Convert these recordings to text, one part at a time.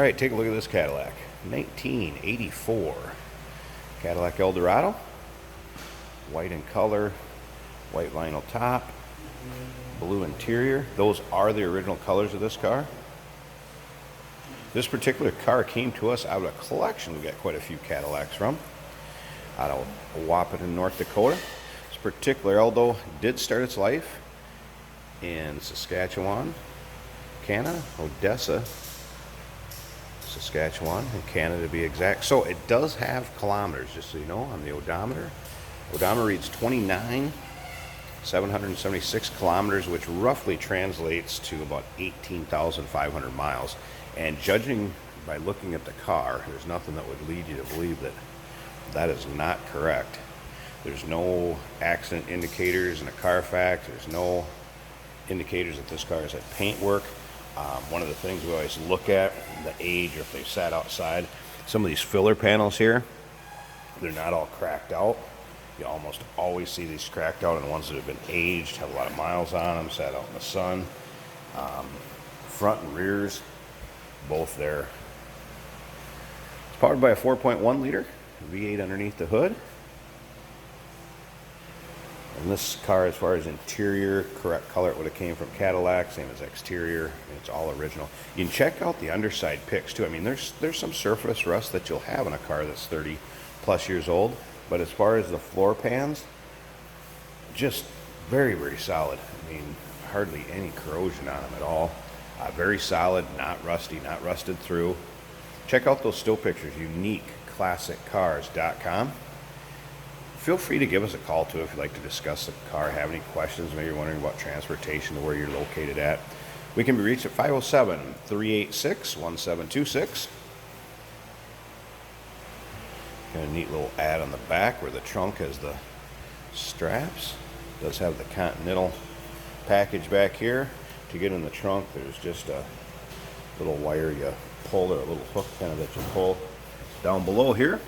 right, take a look at this Cadillac. 1984 Cadillac Eldorado. White in color, white vinyl top, blue interior. Those are the original colors of this car. This particular car came to us out of a collection we got quite a few Cadillacs from, out of Wahpeton, North Dakota. This particular Eldo did start its life in Saskatchewan, Canada, Odessa, Saskatchewan, in Canada to be exact. So it does have kilometers, just so you know, on the odometer. Odometer reads 29,776 kilometers, which roughly translates to about 18,500 miles. And judging by looking at the car, there's nothing that would lead you to believe that that is not correct. There's no accident indicators in the Carfax. There's no indicators that this car is at paint work. One of the things we always look at, the age, or if they sat outside. Some of these filler panels here, they're not all cracked out. You almost always see these cracked out, and the ones that have been aged, have a lot of miles on them, sat out in the sun. Front and rears, both there. It's powered by a 4.1 liter V8 underneath the hood. And this car, as far as interior, correct color, it would have came from Cadillac, same as exterior. It's all original. You can check out the underside pics too. I mean, there's some surface rust that you'll have in a car that's 30 plus years old. But as far as the floor pans, just very, very solid. I mean, hardly any corrosion on them at all. Very solid, not rusty, not rusted through. Check out those still pictures, uniqueclassiccars.com. Feel free to give us a call too if you'd like to discuss the car, have any questions, maybe you're wondering about transportation to where you're located at. We can be reached at 507-386-1726. Got a neat little ad on the back where the trunk has the straps. It does have the Continental package back here. To get in the trunk, there's just a little wire you pull, or a little hook kind of that you pull down below here.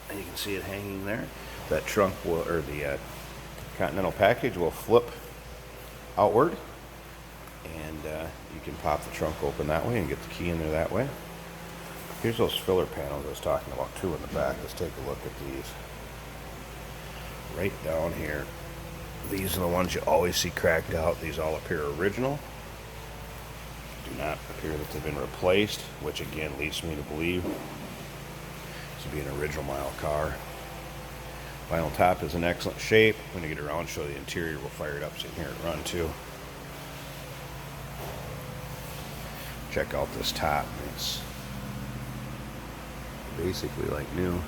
And you can see it hanging there. That trunk will, or the Continental package will flip outward, and you can pop the trunk open that way and get the key in there that way. Here's those filler panels I was talking about too in the back. Let's take a look at these. Right down here. These are the ones you always see cracked out. These all appear original. Do not appear that they've been replaced, which again leads me to believe this will be an original model car. Vinyl top is in excellent shape. When you get around, show the interior. We'll fire it up so you can hear it run too. Check out this top. It's basically like new.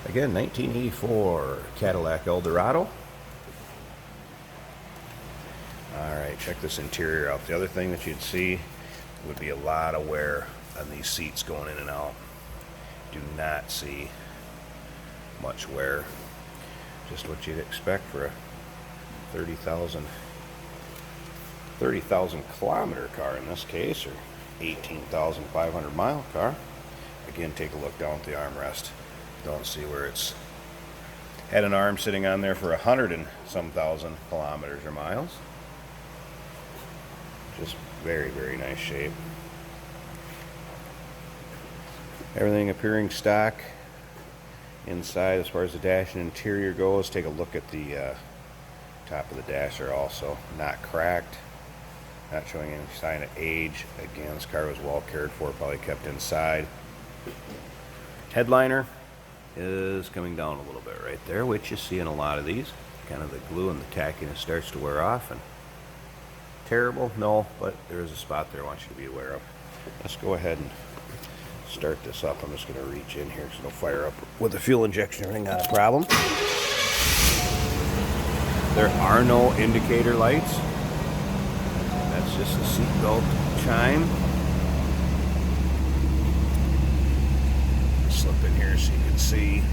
Again, 1984 Cadillac Eldorado. Alright, check this interior out. The other thing that you'd see would be a lot of wear on these seats going in and out. Do not see much wear. Just what you'd expect for a 30,000 kilometer car in this case, or 18,500 mile car. Again, take a look down at the armrest. Don't see where it's had an arm sitting on there for 100 and some thousand kilometers or miles. Just very, very nice shape. Everything appearing stock inside as far as the dash and interior goes. Take a look at the top of the dasher also. Not cracked. Not showing any sign of age. Again, this car was well cared for, probably kept inside. Headliner is coming down a little bit right there, which you see in a lot of these. Kind of the glue and the tackiness starts to wear off. And terrible? No, but there is a spot there I want you to be aware of. Let's go ahead and start this up. I'm just going to reach in here so it'll fire up with the fuel injection. Everything not a problem. There are no indicator lights. That's just the seatbelt chime. Slip in here so you can see.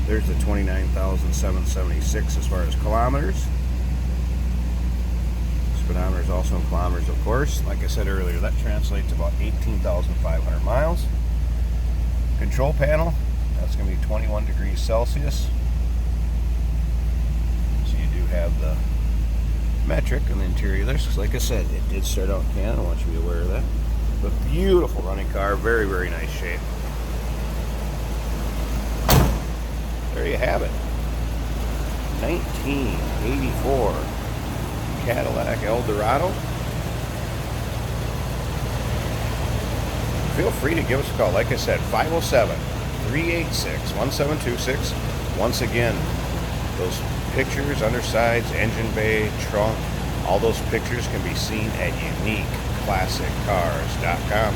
There's the 29,776 as far as kilometers. Speedometer is also in kilometers, of course. Like I said earlier, that translates to about 18,500 miles. Control panel, that's going to be 21 degrees Celsius. So you do have the metric on the interior there. So like I said, it did start out can. I want you to be aware of that. But beautiful running car, very, very nice shape. There you have it. 1984 Cadillac Eldorado. Feel free to give us a call. Like I said, 507-386-1726. Once again, those pictures, undersides, engine bay, trunk, all those pictures can be seen at uniqueclassiccars.com.